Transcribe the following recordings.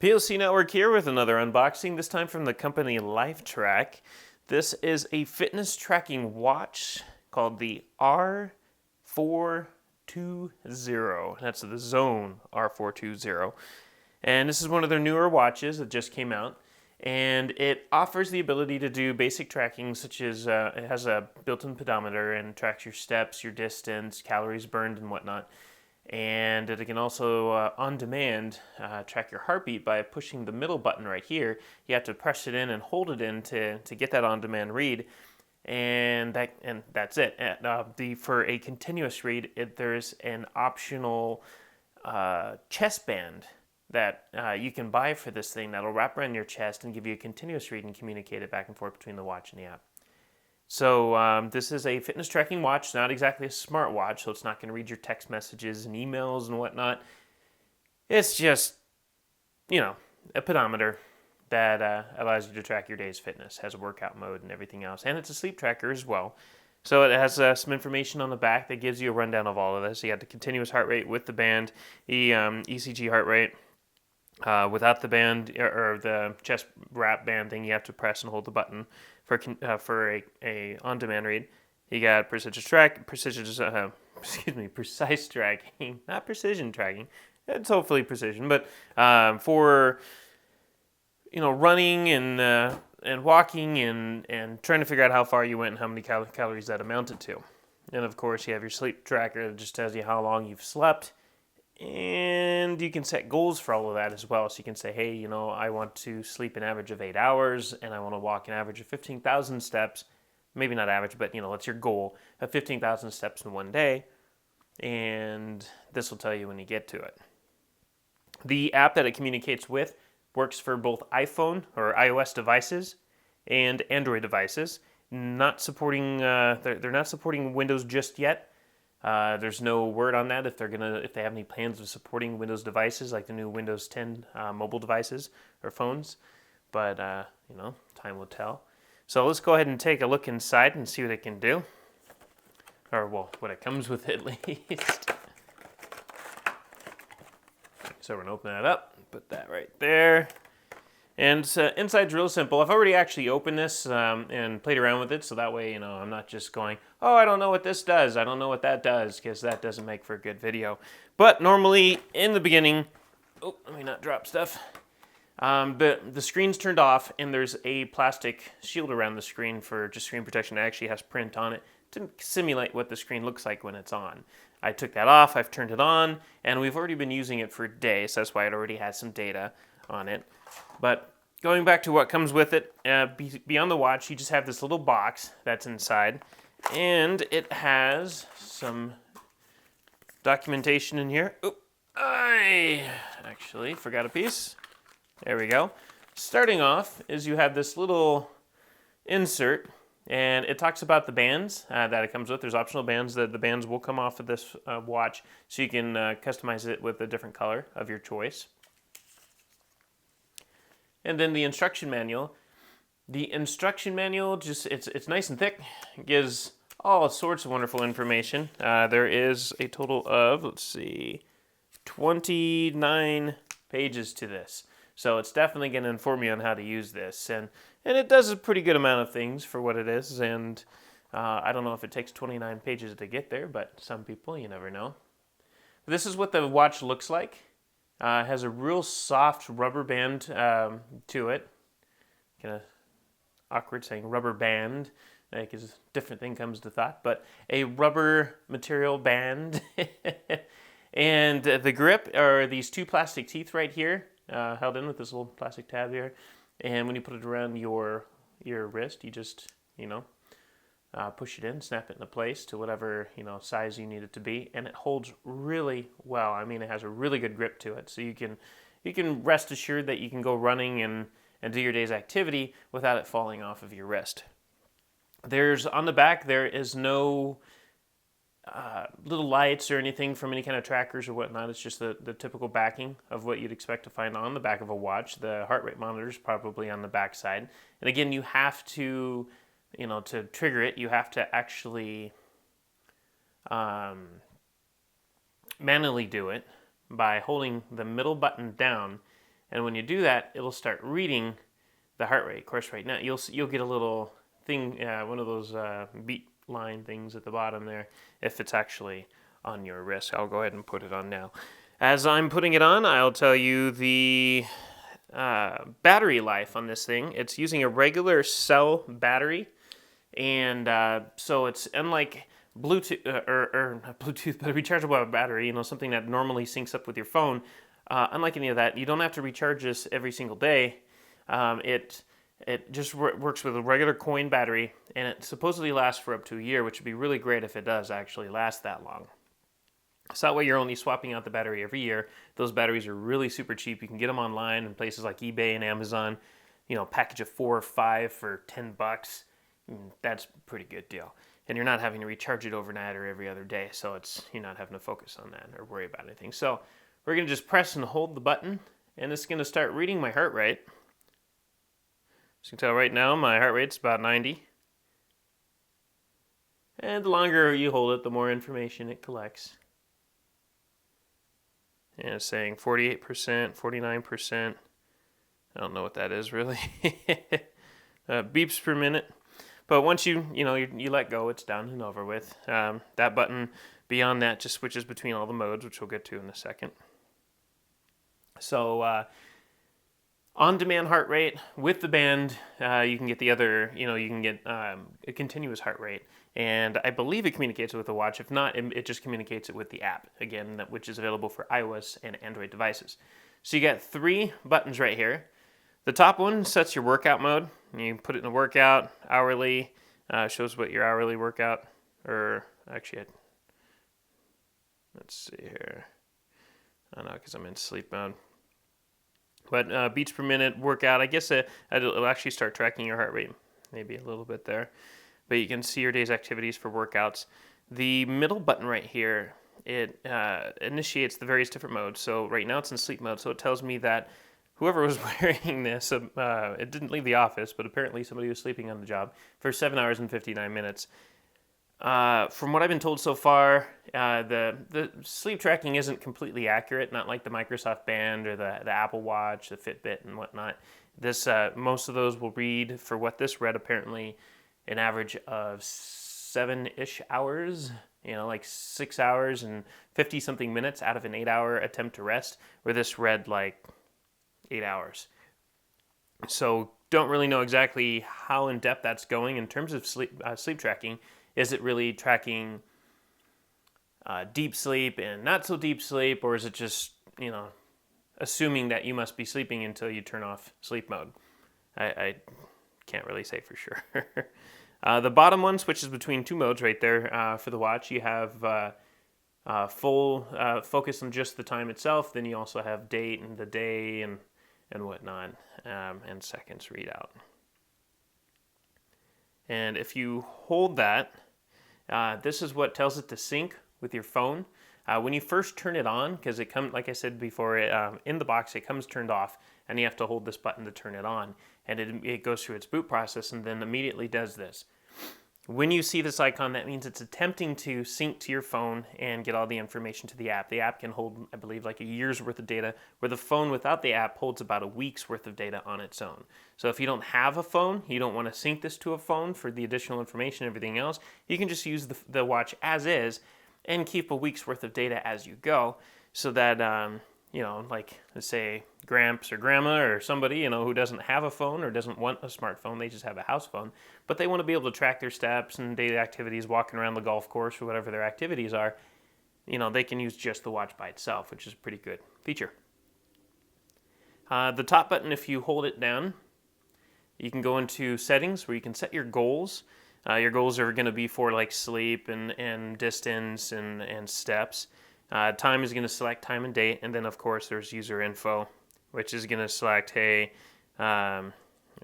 PLC Network here with another unboxing, this time from the company LifeTrak. This is a fitness tracking watch called the R420. That's the Zone R420. And this is one of their newer watches that just came out. And it offers the ability to do basic tracking, such as it has a built-in pedometer and tracks your steps, your distance, calories burned, and whatnot. And it can also, on demand, track your heartbeat by pushing the middle button right here. You have to press it in and hold it in to get that on-demand read, and that's it. For a continuous read, there's an optional chest band that you can buy for this thing that'll wrap around your chest and give you a continuous read and communicate it back and forth between the watch and the app. So this is a fitness tracking watch, not exactly a smart watch, so it's not going to read your text messages and emails and whatnot. It's just, a pedometer that allows you to track your day's fitness, has a workout mode and everything else, and it's a sleep tracker as well. So it has some information on the back that gives you a rundown of all of this. You got the continuous heart rate with the band, the ECG heart rate. Without the band or the chest wrap band thing, you have to press and hold the button for a on-demand read. You got precise tracking, not precision tracking. It's hopefully precision, but for running and walking and trying to figure out how far you went and how many calories that amounted to. And of course, you have your sleep tracker that just tells you how long you've slept. And you can set goals for all of that as well. So you can say, hey, I want to sleep an average of 8 hours and I want to walk an average of 15,000 steps. Maybe not average, but that's your goal of 15,000 steps in one day. And this will tell you when you get to it. The app that it communicates with works for both iPhone or iOS devices and Android devices. Not supporting, they're not supporting Windows just yet. There's no word on that if they have any plans of supporting Windows devices like the new Windows 10 mobile devices or phones, but time will tell. So let's go ahead and take a look inside and see what it can do, or what it comes with at least. So we're gonna open that up, put that right there. And inside's real simple. I've already actually opened this and played around with it, so that way, I'm not just going, oh, I don't know what this does, I don't know what that does, because that doesn't make for a good video. But normally, in the beginning, let me not drop stuff. The screen's turned off, and there's a plastic shield around the screen for just screen protection. It actually has print on it to simulate what the screen looks like when it's on. I took that off, I've turned it on, and we've already been using it for days, so that's why it already has some data on it. But going back to what comes with it, beyond the watch, you just have this little box that's inside, and it has some documentation in here. I actually forgot a piece. There we go. Starting off is you have this little insert, and it talks about the bands that it comes with. There's optional bands. The bands will come off of this watch, so you can customize it with a different color of your choice. And then the instruction manual. The instruction manual, it's nice and thick. It gives all sorts of wonderful information. There is a total of, 29 pages to this. So it's definitely going to inform you on how to use this. And it does a pretty good amount of things for what it is. And I don't know if it takes 29 pages to get there, but some people, you never know. This is what the watch looks like. It has a real soft rubber band to it. Kind of awkward saying rubber band, because a different thing comes to thought, but a rubber material band. And the grip are these two plastic teeth right here, held in with this little plastic tab here. And when you put it around your wrist, you just, push it in, snap it into place to whatever, size you need it to be. And it holds really well. I mean, it has a really good grip to it. So you can rest assured that you can go running and do your day's activity without it falling off of your wrist. On the back, there is no little lights or anything from any kind of trackers or whatnot. It's just the typical backing of what you'd expect to find on the back of a watch. The heart rate monitor is probably on the back side. And again, you have to, to trigger it, you have to actually manually do it by holding the middle button down And when you do that, it'll start reading the heart rate. Of course, right now you'll get a little thing, one of those beat line things at the bottom there, if it's actually on your wrist. I'll go ahead and put it on now. As I'm putting it on, I'll tell you the battery life on this thing. It's using a regular cell battery, and so it's unlike Bluetooth or not Bluetooth, but a rechargeable battery. Something that normally syncs up with your phone. Unlike any of that, you don't have to recharge this every single day. It just works with a regular coin battery, and it supposedly lasts for up to a year, which would be really great if it does actually last that long. So that way you're only swapping out the battery every year. Those batteries are really super cheap. You can get them online in places like eBay and Amazon. A package of 4 or 5 for $10. That's a pretty good deal. And you're not having to recharge it overnight or every other day, so you're not having to focus on that or worry about anything. So we're going to just press and hold the button, and it's going to start reading my heart rate. As you can tell right now, my heart rate's about 90. And the longer you hold it, the more information it collects. And it's saying 48%, 49%. I don't know what that is really. Beeps per minute. But once you let go, it's done and over with. That button beyond that just switches between all the modes, which we'll get to in a second. So on-demand heart rate with the band, you can get the other, you can get a continuous heart rate. And I believe it communicates with the watch. If not, it just communicates it with the app, again, which is available for iOS and Android devices. So you got 3 buttons right here. The top one sets your workout mode. You put it in a workout, hourly, shows what your hourly workout, or actually, let's see here. I don't know, because I'm in sleep mode. But beats per minute, workout, I guess it'll actually start tracking your heart rate, maybe a little bit there. But you can see your day's activities for workouts. The middle button right here, it initiates the various different modes. So right now it's in sleep mode, so it tells me that whoever was wearing this, it didn't leave the office, but apparently somebody was sleeping on the job for 7 hours and 59 minutes. From what I've been told so far, the sleep tracking isn't completely accurate, not like the Microsoft Band or the Apple Watch, the Fitbit, and whatnot. This most of those will read, for what this read, apparently an average of 7-ish hours, like 6 hours and 50-something minutes out of an 8-hour attempt to rest, where this read like 8 hours. So don't really know exactly how in-depth that's going in terms of sleep tracking. Is it really tracking deep sleep and not so deep sleep, or is it just, assuming that you must be sleeping until you turn off sleep mode? I can't really say for sure. The bottom one switches between 2 modes right there for the watch. You have full focus on just the time itself. Then you also have date and the day and whatnot, and seconds readout. And if you hold that, this is what tells it to sync with your phone. When you first turn it on, because it comes, like I said before, in the box it comes turned off, and you have to hold this button to turn it on. And it goes through its boot process and then immediately does this. When you see this icon, that means it's attempting to sync to your phone and get all the information to the app. The app can hold, I believe, like a year's worth of data, where the phone without the app holds about a week's worth of data on its own. So if you don't have a phone, you don't want to sync this to a phone for the additional information and everything else, you can just use the watch as is and keep a week's worth of data as you go, so that, like, let's say Gramps or Grandma or somebody, who doesn't have a phone or doesn't want a smartphone, they just have a house phone, but they want to be able to track their steps and daily activities, walking around the golf course or whatever their activities are, they can use just the watch by itself, which is a pretty good feature. The top button, if you hold it down, you can go into settings where you can set your goals. Your goals are going to be for like sleep and distance and steps. Time is going to select time and date, and then of course there's user info, which is going to select, hey, I'll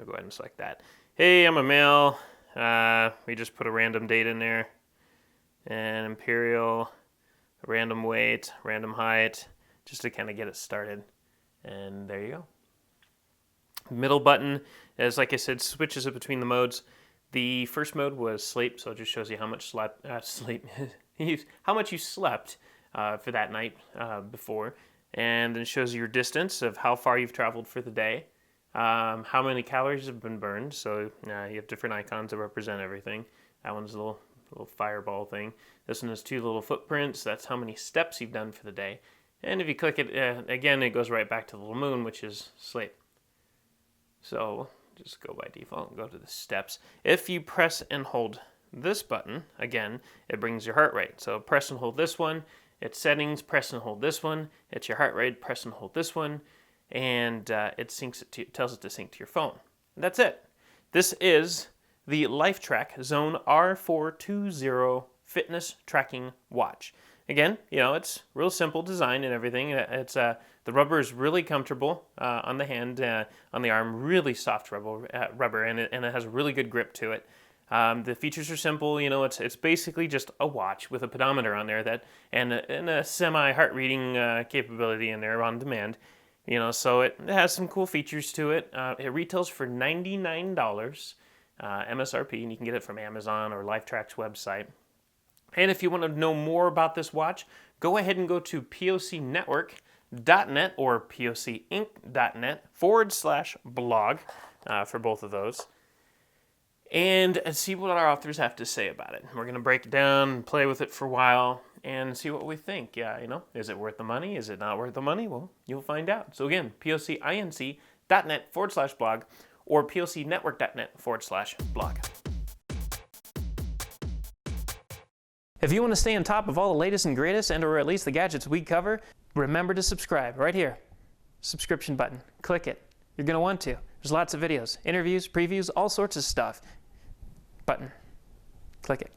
go ahead and select that. Hey, I'm a male. We just put a random date in there, and imperial, random weight, random height, just to kind of get it started. And there you go. Middle button is, like I said, switches it between the modes. The first mode was sleep, so it just shows you how much how much you slept for that night before. and it shows you your distance of how far you've traveled for the day, how many calories have been burned. So you have different icons that represent everything. That one's a little fireball thing. This one has two little footprints. That's how many steps you've done for the day. And if you click it, again, it goes right back to the little moon, which is sleep. So just go by default and go to the steps. If you press and hold this button, again, it brings your heart rate. So press and hold this one. It's settings, press and hold this one. It's your heart rate, press and hold this one. And it syncs it to, tells it to sync to your phone. And that's it. This is the LifeTrak Zone R420 fitness tracking watch. Again, it's real simple design and everything. It's the rubber is really comfortable on the hand, on the arm, really soft rubber, and it has a really good grip to it. The features are simple. It's basically just a watch with a pedometer on there and a semi heart reading capability in there on demand. So it has some cool features to it. It retails for $99 MSRP, and you can get it from Amazon or LifeTrak's website. And if you want to know more about this watch, go ahead and go to POCnetwork.net or POCinc.net/blog for both of those. And see what our authors have to say about it. We're going to break it down and play with it for a while and see what we think. Is it worth the money? Is it not worth the money? Well, you'll find out. So again, POCinc.net/blog or POCnetwork.net/blog. If you want to stay on top of all the latest and greatest, and or at least the gadgets we cover, remember to subscribe right here. Subscription button. Click it. You're going to want to. There's lots of videos, interviews, previews, all sorts of stuff. Button. Click it.